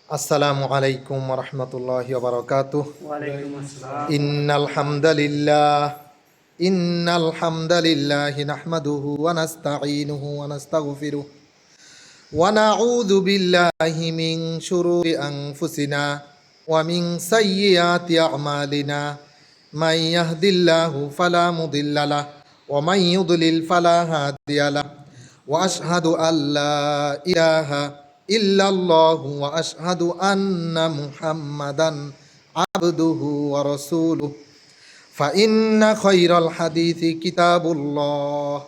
আসসালামু আলাইকুম ওয়া রাহমাতুল্লাহি ওয়া বারাকাতুহু। ওয়ালাইকুম আসসালাম। ইন্নাল হামদালিল্লাহি নাহমাদুহু ওয়া নাস্তাঈনুহু ওয়া নাস্তাগফিরুহু ওয়া নাউযু বিল্লাহি মিন শুরুরি আনফুসিনা ওয়া মিন সাইয়্যিআতি আ'মালিনা। মান ইয়াহদিল্লাহু ফালা মুদিল্লা লাহু ওয়া মান ইউদ্লিল ফালা হাদিয়া লাহু ওয়া আশহাদু আল্লা ইলাহা ইল্লাল্লাহু ওয়া আশহাদু আন্না মুহাম্মাদান আবদুহু ওয়া রাসূলুহু। ফাইন্না খায়রাল হাদিসি কিতাবুল্লাহ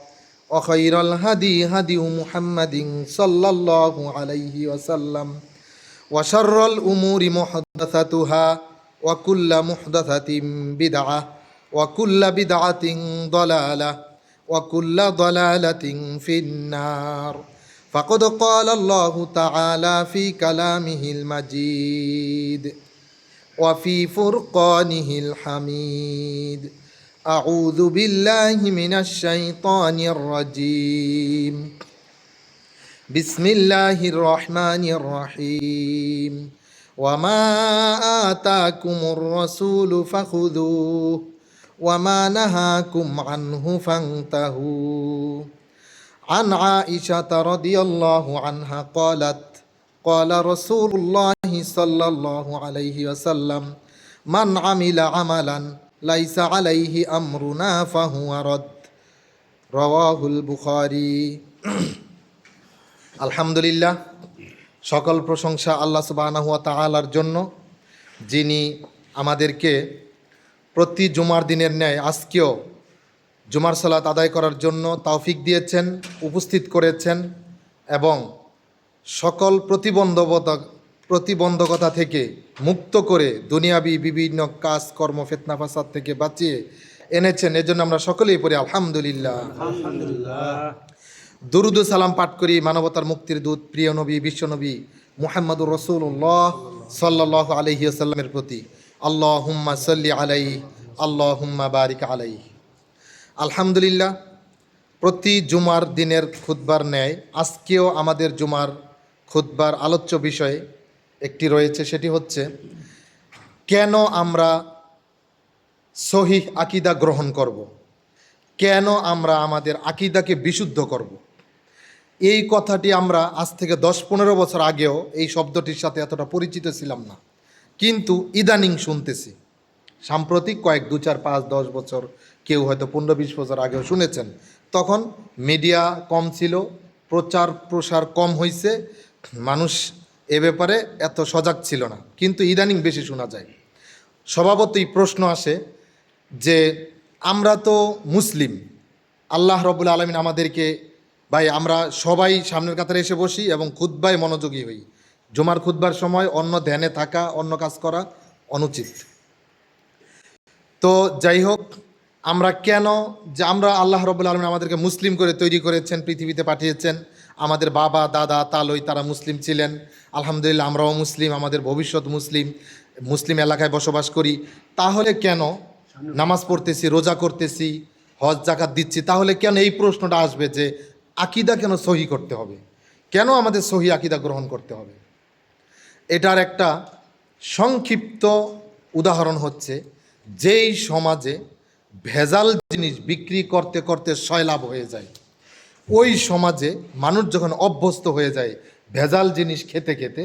ওয়া খায়রাল হাদি হাদিয়ু মুহাম্মাদিন সাল্লাল্লাহু আলাইহি ওয়াসাল্লাম ওয়া শাররাল উমুরি মুহদাসাতুহা ওয়া কুল্লা মুহদাসাতিন বিদআহ ওয়া কুল্লা বিদআতিন দালালাহ ওয়া কুল্লা দালালাতিন ফিন্নার। ফাকাদ ক্বালা আল্লাহু তাআলা ফি কালামিহিল মাজিদ ওয়া ফি ফুরকানিহিল হামিদ। আউযু বিল্লাহি মিনাশ শাইতানির রাজীম। বিসমিল্লাহির রহমানির রহিম। ওয়া মা আতাকুমুর রাসূলু ফাখুযুহু ওয়া মা নাহাকুম আনহু ফান্তাহু। আন আয়েশা রাদিয়াল্লাহু আনহা ক্বালাত ক্বালা রাসূলুল্লাহি সাল্লাল্লাহু আলাইহি ওয়াসাল্লাম মান আমিলা আমালান লাইসা আলাইহি আমরুনা ফাহুয়া রাদ। রাওয়াহুল বুখারী। আলহামদুলিল্লাহ, সকল প্রশংসা আল্লাহ সুবহানাহু ওয়া তাআলার জন্য, যিনি আমাদেরকে প্রতি জুমার দিনের ন্যায় আজকেও জুমার সালাত আদায় করার জন্য তৌফিক দিয়েছেন, উপস্থিত করেছেন এবং সকল প্রতিবন্ধকতা থেকে মুক্ত করে দুনিয়াবি বিভিন্ন কাজ কর্ম ফিতনা ফাসাদ থেকে বাঁচিয়ে এনেছেন। এজন্য আমরা সকলেই পড়ি আলহামদুলিল্লাহ। দুরুদ ও সালাম পাঠ করি মানবতার মুক্তির দূত প্রিয় নবী বিশ্বনবী মুহাম্মদুর রাসূলুল্লাহ সাল্লাল্লাহু আলাইহি ওয়াসাল্লামের প্রতি। আল্লাহুম্মা সাল্লি আলাইহি আল্লাহুম্মা বারিক আলাইহি। আলহামদুলিল্লাহ, প্রতি জুমার দিনের খুতবার ন্যায় আজকেও আমাদের জুমার খুতবার আলোচ্য বিষয়ে একটি রয়েছে, সেটি হচ্ছে কেন আমরা সহিহ আকীদা গ্রহণ করব, কেন আমরা আমাদের আকীদাকে বিশুদ্ধ করব। এই কথাটি আমরা আজ থেকে 10-15 বছর আগেও এই শব্দটির সাথে এতটা পরিচিত ছিলাম না, কিন্তু ইদানিং শুনতেছি। সাম্প্রতিক কয়েক 2-4-5-10 বছর, কেউ হয়তো 15-20 বছর আগেও শুনেছেন। তখন মিডিয়া কম ছিল, প্রচার প্রসার কম হয়েছে, মানুষ এ ব্যাপারে এত সজাগ ছিল না, কিন্তু ইদানিং বেশি শোনা যায়। স্বভাবতই প্রশ্ন আসে যে আমরা তো মুসলিম, আল্লাহ রাব্বুল আলামিন আমাদেরকে, ভাই আমরা সবাই সামনের কাতারে এসে বসি এবং খুতবায় মনোযোগী হই। জুমার খুতবার সময় অন্য ধ্যানে থাকা, অন্য কাজ করা অনুচিত। তো যাই হোক, আমরা কেন যে আমরা আল্লাহ রাব্বুল আলামিন আমাদেরকে মুসলিম করে তৈরি করেছেন, পৃথিবীতে পাঠিয়েছেন। আমাদের বাবা দাদা তালই তারা মুসলিম ছিলেন, আলহামদুলিল্লাহ আমরাও মুসলিম, আমাদের ভবিষ্যৎ মুসলিম, মুসলিম এলাকায় বসবাস করি। তাহলে কেন নামাজ পড়তেছি, রোজা করতেছি, হজ জাকাত দিচ্ছি, তাহলে কেন এই প্রশ্নটা আসবে যে আকীদা কেন সহি করতে হবে, কেন আমাদের সহি আকীদা গ্রহণ করতে হবে? এটার একটা সংক্ষিপ্ত উদাহরণ হচ্ছে, যেই সমাজে ভেজাল জিনিস বিক্রি করতে করতে সয়লাভ হয়ে যায়, ওই সমাজে মানুষ যখন অভ্যস্ত হয়ে যায় ভেজাল জিনিস খেতে খেতে,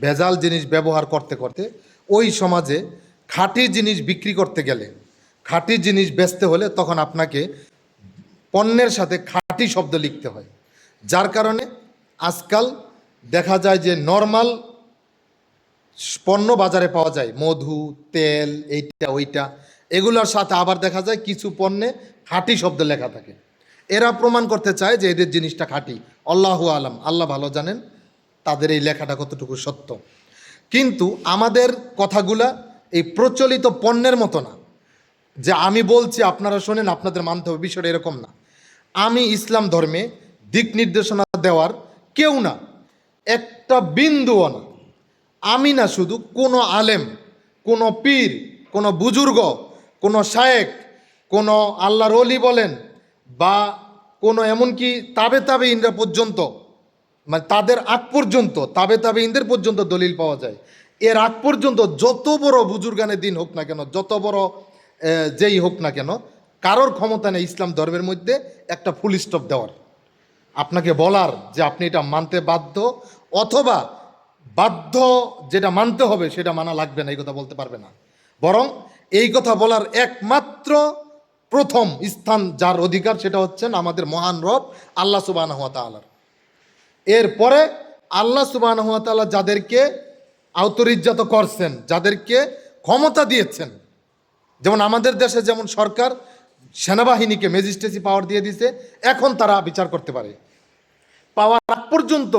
ভেজাল জিনিস ব্যবহার করতে করতে, ওই সমাজে খাঁটি জিনিস বিক্রি করতে গেলে, খাঁটি জিনিস বেচতে হলে তখন আপনাকে পণ্যের সাথে খাঁটি শব্দ লিখতে হয়। যার কারণে আজকাল দেখা যায় যে নর্মাল পণ্য বাজারে পাওয়া যায়, মধু, তেল, এইটা ওইটা, এগুলোর সাথে আবার দেখা যায় কিছু পণ্যে খাঁটি শব্দ লেখা থাকে। এরা প্রমাণ করতে চায় যে এদের জিনিসটা খাঁটি। আল্লাহু আলাম, আল্লাহ ভালো জানেন তাদের এই লেখাটা কতটুকু সত্য। কিন্তু আমাদের কথাগুলা এই প্রচলিত পণ্যের মতো না, যে আমি বলছি আপনারা শোনেন আপনাদের মানতে হবে, বিষয়টা এরকম না। আমি ইসলাম ধর্মে দিক নির্দেশনা দেওয়ার কেউ না, একটা বিন্দুও না। আমি না, শুধু কোনো আলেম, কোনো পীর, কোনো বুজুর্গ, কোনো শায়েক, কোনো আল্লাহর ওলি বলেন বা কোনো এমনকি তাবে ইনরা পর্যন্ত মানে তাদের আগ পর্যন্ত তাবেঈনদের পর্যন্ত দলিল পাওয়া যায়। এর আগ পর্যন্ত যত বড় বুজুর্গানের দিন হোক না কেন, যত বড় যেই হোক না কেন, কারোর ক্ষমতা নেই ইসলাম ধর্মের মধ্যে একটা ফুল স্টপ দেওয়ার, আপনাকে বলার যে আপনি এটা মানতে বাধ্য, অথবা বাধ্য যেটা মানতে হবে সেটা মানা লাগবে না, এই কথা বলতে পারবে না। বরং এই কথা বলার একমাত্র প্রথম স্থান যার অধিকার সেটা হচ্ছেন আমাদের মহান রব আল্লাহ সুবহানাহু ওয়া তাআলার। এরপরে আল্লাহ সুবহানাহু ওয়া তাআলা যাদেরকে আওতরিজ্জাত করছেন, যাদেরকে ক্ষমতা দিয়েছেন, যেমন আমাদের দেশে যেমন সরকার সেনাবাহিনীকে ম্যাজিস্ট্রেসি পাওয়ার দিয়ে দিছে, এখন তারা বিচার করতে পারে। পাওয়ার আগ পর্যন্ত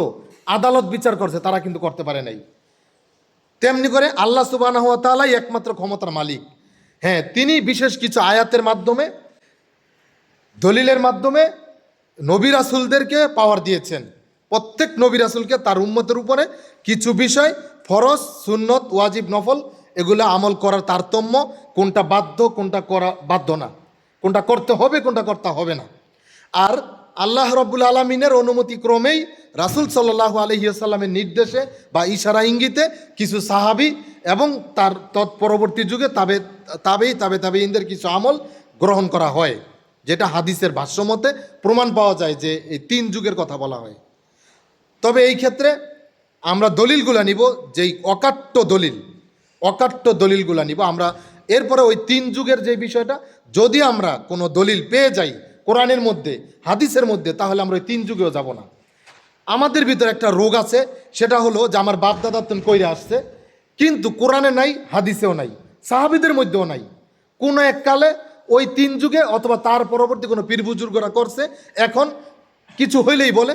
আদালত বিচার করছে, তারা কিন্তু করতে পারে নাই। তেমনি করে আল্লাহ সুবহানাহু ওয়া তাআলাই একমাত্র ক্ষমতার মালিক। হ্যাঁ, তিনি বিশেষ কিছু আয়াতের মাধ্যমে, দলিলের মাধ্যমে নবী রাসূলদেরকে পাওয়ার দিয়েছেন। প্রত্যেক নবী রাসূলকে তার উম্মতের উপরে কিছু বিষয় ফরজ, সুন্নত, ওয়াজিব, নফল এগুলো আমল করার তারতম্য, কোনটা বাধ্য কোনটা করা বাধ্য না, কোনটা করতে হবে কোনটা করতে হবে না। আর আল্লাহ রাব্বুল আলামিনের অনুমতি ক্রমেই রাসূল সাল্লাল্লাহু আলাইহি ওয়াসাল্লামের নির্দেশে বা ইশারা ইঙ্গিতে কিছু সাহাবী এবং তার তৎপরবর্তী যুগে তাবেঈনদের কিছু আমল গ্রহণ করা হয়, যেটা হাদিসের ভাষ্যমতে প্রমাণ পাওয়া যায় যে এই 3 যুগের কথা বলা হয়। তবে এই ক্ষেত্রে আমরা দলিলগুলা নিব, যেই অকাট্য দলিলগুলা নিব আমরা। এরপরে ওই 3 যুগের যে বিষয়টা, যদি আমরা কোনো দলিল পেয়ে যাই কোরআনের মধ্যে, হাদিসের মধ্যে, তাহলে আমরা ওই 3 যুগেও যাব না। আমাদের ভিতরে একটা রোগ আছে, সেটা হলো যে আমার বাপ দাদা তো কইরে আসছে, কিন্তু কোরআনে নাই, হাদিসেও নাই, সাহাবীদের মধ্যেও নাই। কোনো এককালে ওই 3 যুগে অথবা তার পরবর্তী কোনো পীর বুজুর্গরা করছে, এখন কিছু হইলেই বলে।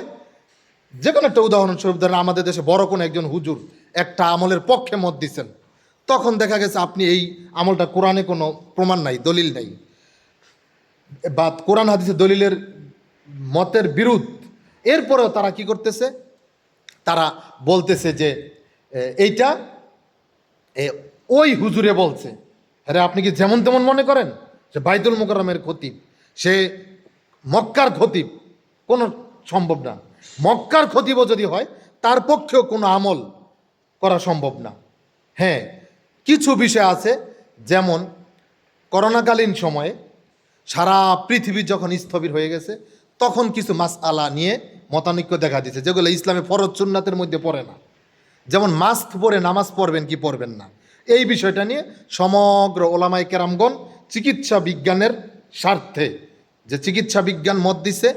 যে কোনো একটা উদাহরণস্বরূপ ধরেন, আমাদের দেশে বড় কোনো একজন হুজুর একটা আমলের পক্ষে মত দিচ্ছেন, তখন দেখা গেছে আপনি এই আমলটা কোরআনে কোনো প্রমাণ নাই, দলিল নাই, বা কোরআন হাদিসে দলিলের মতের বিরুদ্ধ। এরপরেও তারা কি করতেছে, তারা বলতেছে যে এইটা ওই হুজুরে বলছে। আরে আপনি কি যেমন তেমন মনে করেন যে বাইতুল মুকাররমের খতিব, সে মক্কার খতিব? কোনো সম্ভব না। মক্কার খতিবও যদি হয়, তার পক্ষেও কোনো আমল করা সম্ভব না। হ্যাঁ, কিছু বিষয় আছে, যেমন করোনাকালীন সময়ে সারা পৃথিবী যখন স্থবির হয়ে গেছে, তখন কিছু মাসআলা নিয়ে মতানৈক্য দেখা দিয়েছে, যেগুলো ইসলামে ফরজ সুন্নাতের মধ্যে পড়ে না। যেমন মাস্ক পরে নামাজ পড়বেন কি পড়বেন না, এই বিষয়টা নিয়ে সমগ্র ওলামায়ে কেরামগণ চিকিৎসা বিজ্ঞানের স্বার্থে, যে চিকিৎসা বিজ্ঞান মত দিছে,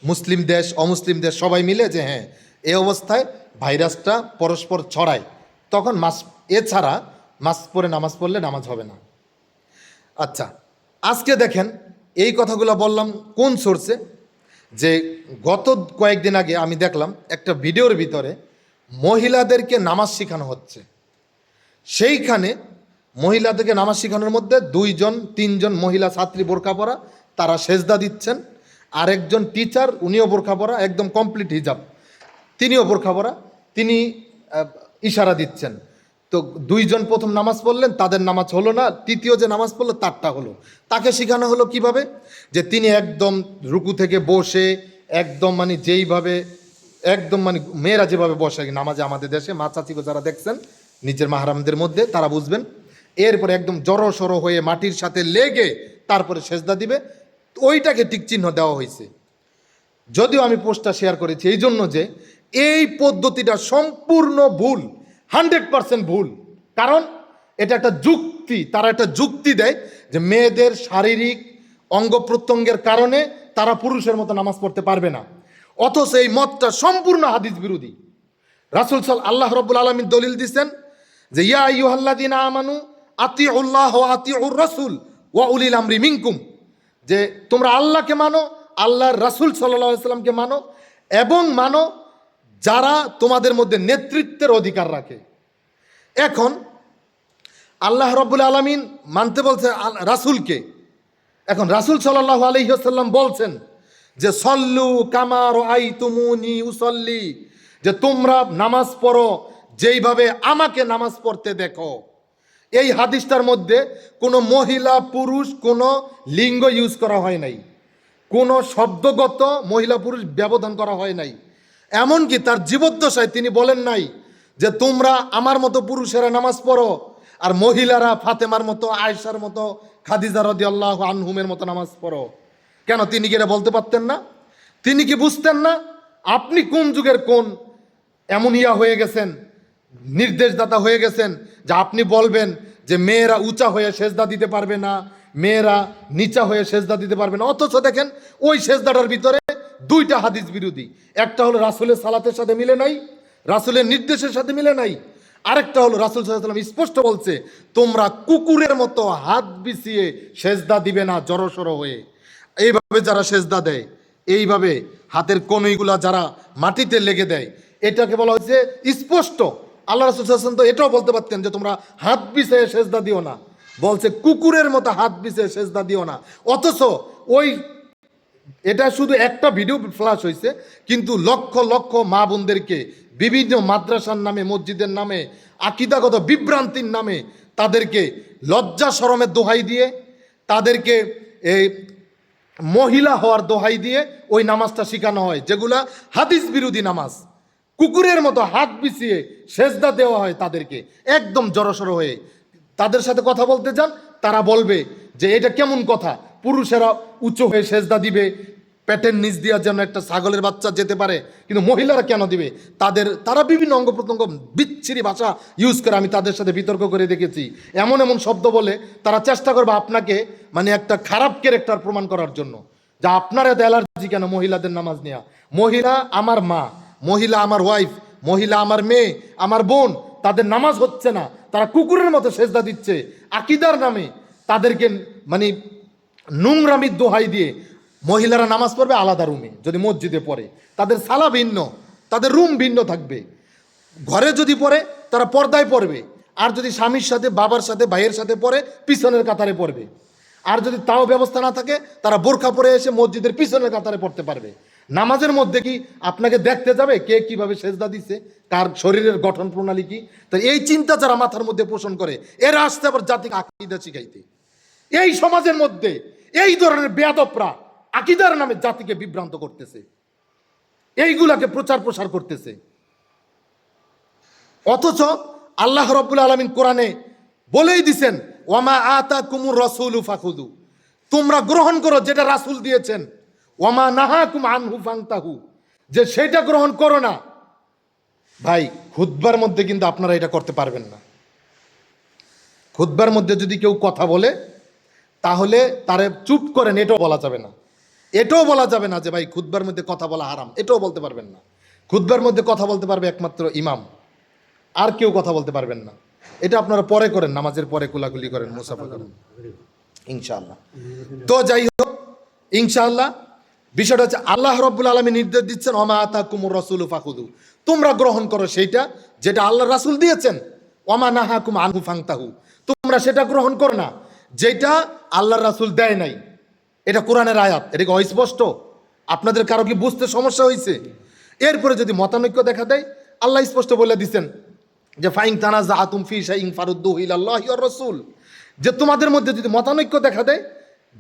মুসলিম দেশ অমুসলিম দেশ সবাই মিলে, যে হ্যাঁ এই অবস্থায় ভাইরাসটা পরস্পর ছড়ায়, তখন এছাড়া মাস্ক পরে নামাজ পড়লে নামাজ হবে না। আচ্ছা, আজকে দেখেন এই কথাগুলো বললাম কোন সোর্সে, যে গত কয়েকদিন আগে আমি দেখলাম একটা ভিডিওর ভিতরে মহিলাদেরকে নামাজ শেখানো হচ্ছে। সেইখানে মহিলাদেরকে নামাজ শেখানোর মধ্যে 2-3জন মহিলা ছাত্রী বোরকা পরা, তারা সেজদা দিচ্ছেন। আরেকজন টিচার, উনিও বোরকা পরা, একদম কমপ্লিট হিজাব, তিনিও বোরকা পরা, তিনি ইশারা দিচ্ছেন। তো 2জন প্রথম নামাজ পড়লেন, তাদের নামাজ হলো না, তৃতীয় যে নামাজ পড়লো তারটা হলো। তাকে শেখানো হলো কিভাবে, যে তিনি একদম রুকু থেকে বসে একদম মানে যেইভাবে একদম মানে মেয়েরা যেভাবে বসে নামাজে আমাদের দেশে, মা চাচিকে যারা দেখছেন নিজের মাহরামদের মধ্যে তারা বুঝবেন, এরপরে একদম জড়ো সড়ো হয়ে মাটির সাথে লেগে তারপরে সেজদা দিবে, ওইটাকে টিক চিহ্ন দেওয়া হয়েছে। যদিও আমি পোস্টটা শেয়ার করেছি এই জন্য যে এই পদ্ধতিটা সম্পূর্ণ ভুল, 100% ভুল। কারণ এটা একটা যুক্তি, তারা একটা যুক্তি দেয় যে মেয়েদের শারীরিক অঙ্গ প্রত্যঙ্গের কারণে তারা পুরুষের মতো নামাজ পড়তে পারবে না, অথচ এই মতটা সম্পূর্ণ হাদিস বিরোধী। রাসূল আল্লাহ রাব্বুল আলামিন দলিল দিচ্ছেন যে ইয়া আইয়ুহাল্লাযীনা আমানু আতিউল্লাহ ওয়া আতিউর রাসূল ওয়া উলিল আমরি মিনকুম, যে তোমরা আল্লাহকে মানো, আল্লাহর রাসূল সাল্লাল্লাহু আলাইহি সাল্লামকে মানো, এবং মানো যারা তোমাদের মধ্যে নেতৃত্বের অধিকার রাখে। এখন আল্লাহ রাব্বুল আলামিন মানতে বলছে রাসূলকে, এখন রাসূল সাল্লাল্লাহু আলাইহি ওয়াসাল্লাম বলছেন যে সল্লু কামা রাআইতুমুনি উসাল্লি, যে তোমরা নামাজ পড়ো যেইভাবে আমাকে নামাজ পড়তে দেখো। এই হাদিসটার মধ্যে কোনো মহিলা পুরুষ কোনো লিঙ্গ ইউজ করা হয় নাই, কোনো শব্দগত মহিলা পুরুষ ব্যবধান করা হয় নাই। এমনকি তার জীবদ্দশায় তিনি বলেন নাই যে তোমরা আমার মতো পুরুষেরা নামাজ পড়ো আর মহিলারা ফাতেমার মতো, আয়েশার মতো, খাদিজা রাদিয়াল্লাহু আনহুমের মতো নামাজ পড়ো। কেন তিনি কি এটা বলতে পারতেন না? তিনি কি বুঝতেন না আপনি কোন যুগের কোন এমন হয়ে গেছেন, নির্দেশদাতা হয়ে গেছেন যে আপনি বলবেন যে মেয়েরা উঁচা হয়ে সেজদা দিতে পারবে না, মেয়েরা নিচা হয়ে সেজদা দিতে পারবে না। অথচ দেখেন ওই সেজদাটার ভিতরে দুইটা হাদিস বিরোধী। একটা হলো রাসূলের সালাতের সাথে মিলে নাই, রাসূলের নির্দেশের সাথে মিলে নাই। আরেকটা হলো রাসূল সাল্লাল্লাহু আলাইহি ওয়াসাল্লাম স্পষ্ট বলছে তোমরা কুকুরের মতো হাত বিছিয়ে সেজদা দিবে না জড়সড় হয়ে। এইভাবে যারা সেজদা দেয়, এইভাবে হাতের কনুইগুলা যারা মাটিতে লেগে দেয়, এটাকে বলা হয়েছে স্পষ্ট। আল্লাহ রাসূল সাল্লাল্লাহু আলাইহি ওয়াসাল্লাম তো এটাও বলতে পারতেন যে তোমরা হাত বিছিয়ে সেজদা দিও না, বলছে কুকুরের মতো হাত বিছিয়ে সেজদা দিও না। অথচ ওই এটা শুধু একটা ভিডিও ফ্ল্যাশ হয়েছে, কিন্তু লক্ষ লক্ষ মা বোনদেরকে বিভিন্ন মাদ্রাসার নামে, মসজিদের নামে, আকীদাগত বিভ্রান্তির নামে তাদেরকে লজ্জা শরমের দোহাই দিয়ে, তাদেরকে এই মহিলা হওয়ার দোহাই দিয়ে ওই নামাজটা শেখানো হয়, যেগুলা হাদিস বিরোধী নামাজ। কুকুরের মতো হাত বিছিয়ে সেজদা দেওয়া হয় তাদেরকে, একদম জড়সড় হয়ে। তাদের সাথে কথা বলতে যান, তারা বলবে যে এটা কেমন কথা, পুরুষেরা উঁচু হয়ে সেজদা দিবে, পেটের নিচ দিয়ে যেন একটা ছাগলের বাচ্চা যেতে পারে, কিন্তু মহিলারা কেন দিবে? তারা বিভিন্ন অঙ্গ প্রত্যঙ্গ বিচ্ছিরি ভাষা ইউজ করে, আমি তাদের সাথে বিতর্ক করে দেখেছি। এমন এমন শব্দ বলে তারা চেষ্টা করবে আপনাকে মানে একটা খারাপ ক্যারেক্টার প্রমাণ করার জন্য, যা আপনার এত অ্যালার্জি কেন মহিলাদের নামাজ নেওয়া। মহিলা আমার মা, মহিলা আমার ওয়াইফ, মহিলা আমার মেয়ে, আমার বোন, তাদের নামাজ হচ্ছে না, তারা কুকুরের মতো সেজদা দিচ্ছে আকীদার নামে। তাদেরকে মানে নোংরামির দোহাই দিয়ে মহিলারা নামাজ পড়বে আলাদা রুমে, যদি মসজিদে পড়ে তাদের সালা ভিন্ন, তাদের রুম ভিন্ন থাকবে। ঘরে যদি পড়ে তারা পর্দায় পড়বে, আর যদি স্বামীর সাথে, বাবার সাথে, ভাইয়ের সাথে পড়ে পিছনের কাতারে পড়বে। আর যদি তাও ব্যবস্থা না থাকে তারা বোরকা পরে এসে মসজিদের পিছনের কাতারে পড়তে পারবে। নামাজের মধ্যে কি আপনাকে দেখতে যাবে কে কিভাবে সেজদা দিচ্ছে, কার শরীরের গঠন প্রণালী কি? তো এই চিন্তা যারা মাথার মধ্যে পোষণ করে, এরা আসতে আবার জাতিকে আকীদা শিখাইতে। এই সমাজের মধ্যে এই ধরনের বেয়াদবরা আকীদার নামে জাতিকে বিভ্রান্ত করতেছে, এইগুলাকে প্রচার প্রসার করতেছে। অথচ আল্লাহ রাব্বুল আলামিন কোরআনে বলেই দিছেন ওয়ামা আতাকুমুর রাসূলু ফাখুযু, তোমরা গ্রহণ করো যেটা রাসূল দিয়েছেন। ওয়ামা নাহাকুম আনহু ফান্তাহু, যে সেটা গ্রহণ করো না। ভাই খুতবার মধ্যে কিন্তু আপনারা এটা করতে পারবেন না। খুতবার মধ্যে যদি কেউ কথা বলে তাহলে তারে চুপ করেন, এটাও বলা যাবে না। এটাও বলা যাবে না যে ভাই খুতবার মধ্যে কথা বলা হারাম, এটাও বলতে পারবেন না। খুতবার মধ্যে কথা বলতে পারবে একমাত্র ইমাম, আর কেউ কথা বলতে পারবেন না। এটা আপনারা পরে করেন, নামাজের পরে কুলাকুলি করেন, মুসাফা করেন ইনশাআল্লাহ। তো যাই হোক, ইনশাআল্লাহ বিষয়টা হচ্ছে আল্লাহ রাব্বুল আলামিন নির্দেশ দিচ্ছেন ওমা আতাকুমুর রাসূলু ফাখুযু, তোমরা গ্রহণ করো সেইটা যেটা আল্লাহ রাসূল দিয়েছেন। ওমা নাহাকুম আনহু ফান্তাহু, তোমরা সেটা গ্রহণ করো না যেটা আল্লাহর রাসূল দেয় নাই। এটা কোরআনের আয়াত, এটা কি অস্পষ্ট? আপনাদের কারো কি বুঝতে সমস্যা হয়েছে? এরপরে যদি মতানৈক্য দেখা দেয়, আল্লাহ স্পষ্ট বলে দিচ্ছেন যে ফাইন তানাযাআতুম ফি শাইইন ফারুদ্দুহু ইলাল্লাহি ওয়ার রাসূল, যে তোমাদের মধ্যে যদি মতানৈক্য দেখা দেয়,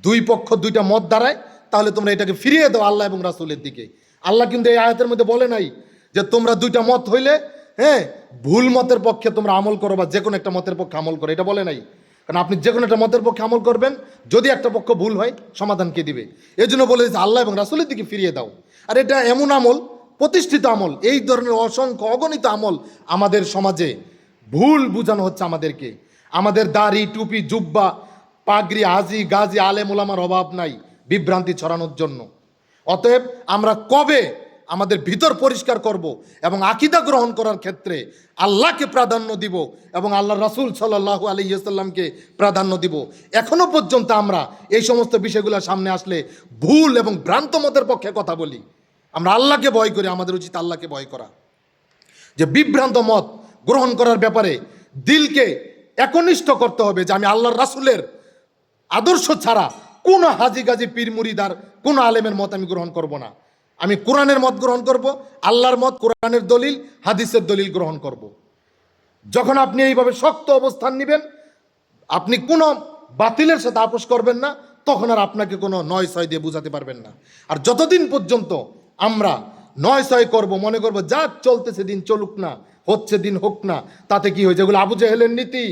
দুই পক্ষ দুইটা মত দাঁড়ায়, তাহলে তোমরা এটাকে ফিরিয়ে দাও আল্লাহ এবং রাসূলের দিকে। আল্লাহ কিন্তু এই আয়াতের মধ্যে বলে নাই যে তোমরা দুইটা মত হইলে ভুল মতের পক্ষে তোমরা আমল করো বা যে কোনো একটা মতের পক্ষে আমল করো, এটা বলে নাই। কারণ আপনি যে কোনো একটা মতের পক্ষে আমল করবেন, যদি একটা পক্ষ ভুল হয় সমাধান কে দিবে? এই জন্য বলে দিচ্ছে আল্লাহ এবং রাসূলের দিকে ফিরিয়ে দাও। আর এটা এমন আমল, প্রতিষ্ঠিত আমল, এই ধরনের অসংখ্য অগণিত আমল আমাদের সমাজে ভুল বুঝানো হচ্ছে আমাদেরকে। আমাদের দাড়ি, টুপি, জুব্বা, পাগড়ি, হাজি গাজী আলেম ওলামার অভাব নাই বিভ্রান্তি ছড়ানোর জন্য। অতএব আমরা কবে আমাদের ভিতর পরিষ্কার করব এবং আকীদা গ্রহণ করার ক্ষেত্রে আল্লাহকে প্রাধান্য দিব এবং আল্লাহ রাসূল সাল্লাল্লাহু আলাইহি ওয়াসাল্লামকে প্রাধান্য দিব, এখনো পর্যন্ত আমরা এই সমস্ত বিষয়গুলো সামনে আসলে ভুল এবং ভ্রান্ত মতের পক্ষে কথা বলি। আমরা আল্লাহকে ভয় করি, আমাদের উচিত আল্লাহকে ভয় করা। যে বিভ্রান্ত মত গ্রহণ করার ব্যাপারে দিলকে একনিষ্ঠ করতে হবে যে আমি আল্লাহর রাসূলের আদর্শ ছাড়া কোনো হাজি গাজী পীর মুরিদার কোনো আলেমের মত আমি গ্রহণ করব না। আমি কোরআনের মত গ্রহণ করব, আল্লাহর মত, কোরআনের দলিল, হাদিসের দলিল গ্রহণ করব। যখন আপনি এইভাবে শক্ত অবস্থান নেবেন, আপনি কোনো বাতিলের সাথে আপোষ করবেন না, তখন আর আপনাকে কোনো নয় ছয় দিয়ে বোঝাতে পারবেন না। আর যতদিন পর্যন্ত আমরা নয় ছয় করব, মনে করব যা চলতেছে দিন চলুক না, হচ্ছে দিন হোক না, তাতে কি হয়েছে? এগুলো আবু জেহেলের নীতি।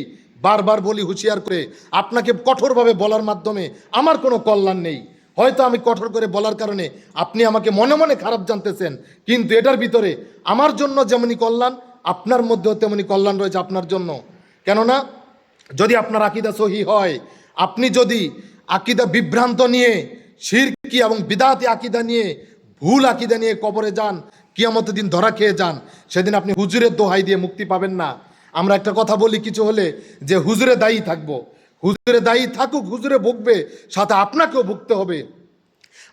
বারবার বলি হুঁশিয়ার করে, আপনাকে কঠোরভাবে বলার মাধ্যমে আমার কোনো কল্যাণ নেই। হয়তো আমি কঠোর করে বলার কারণে আপনি আমাকে মনে মনে খারাপ জানতেছেন, কিন্তু এটার ভিতরে আমার জন্য যেমনই কল্যাণ, আপনার মধ্যেও তেমনি কল্যাণ রয়েছে আপনার জন্য। কেননা যদি আপনার আকীদা সহি হয়, আপনি যদি আকীদা বিভ্রান্ত নিয়ে, শিরকি এবং বিদাতি আকীদা নিয়ে, ভুল আকীদা নিয়ে কবরে যান, কিয়ামতের দিন ধরা খেয়ে যান, সেদিন আপনি হুজুরের দোহাই দিয়ে মুক্তি পাবেন না। আমরা একটা কথা বলি কিছু হলে, যে হুজুরে দায়ী থাকবো। হুজুরে দায়ী থাকুক, হুজুরে ভুগবে, সাথে আপনাকেও ভুগতে হবে।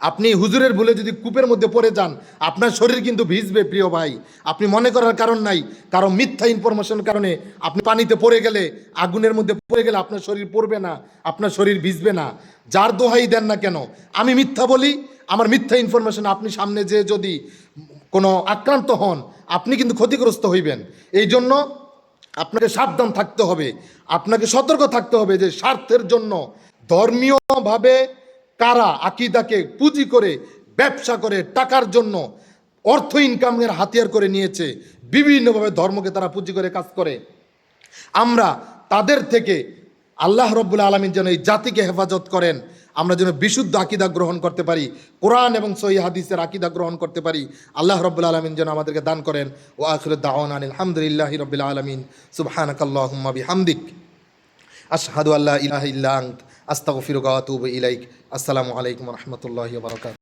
আপনি হুজুরের ভুলে যদি কূপের মধ্যে পড়ে যান, আপনার শরীর কিন্তু ভিজবে প্রিয় ভাই। আপনি মনে করার কারণ নাই, কারণ মিথ্যা ইনফরমেশনের কারণে আপনি পানিতে পড়ে গেলে, আগুনের মধ্যে পড়ে গেলে আপনার শরীর পড়বে না, আপনার শরীর ভিজবে না। যার দোহাই দেন না কেন, আমি মিথ্যা বলি, আমার মিথ্যা ইনফরমেশন আপনি সামনে যে যদি কোনো আক্রান্ত হন, আপনি কিন্তু ক্ষতিগ্রস্ত হইবেন। এই জন্য আপনাকে সাবধান থাকতে হবে, আপনাকে সতর্ক থাকতে হবে যে স্বার্থের জন্য ধর্মীয়ভাবে কারা আকীদাকে পুঁজি করে, ব্যবসা করে, টাকার জন্য অর্থ ইনকামের হাতিয়ার করে নিয়েছে, বিভিন্নভাবে ধর্মকে তারা পুঁজি করে কাজ করে। আমরা তাদের থেকে, আল্লাহ রব্বুল আলামিন যেন এই জাতিকে হেফাজত করেন, আমরা যেন বিশুদ্ধ আকীদা গ্রহণ করতে পারি, কোরআন এবং সহিহ হাদিসের আকীদা গ্রহণ করতে পারি। আল্লাহ রব্বুল আলামিন যেন আমাদেরকে দান করেন। ওয়া আখিরু দাওয়ানা আলহামদুলিল্লাহি রাব্বিল আলামিন। সুবহানাকাল্লাহুম্মা বিহামদিক, আশহাদু আল্লা ইলাহা ইল্লা আনত, আস্তাগফিরুকা ওয়া আতুবু ইলাইক। আসসালামু আলাইকুম ওয়া রাহমাতুল্লাহি ওয়া বারাকাতুহু।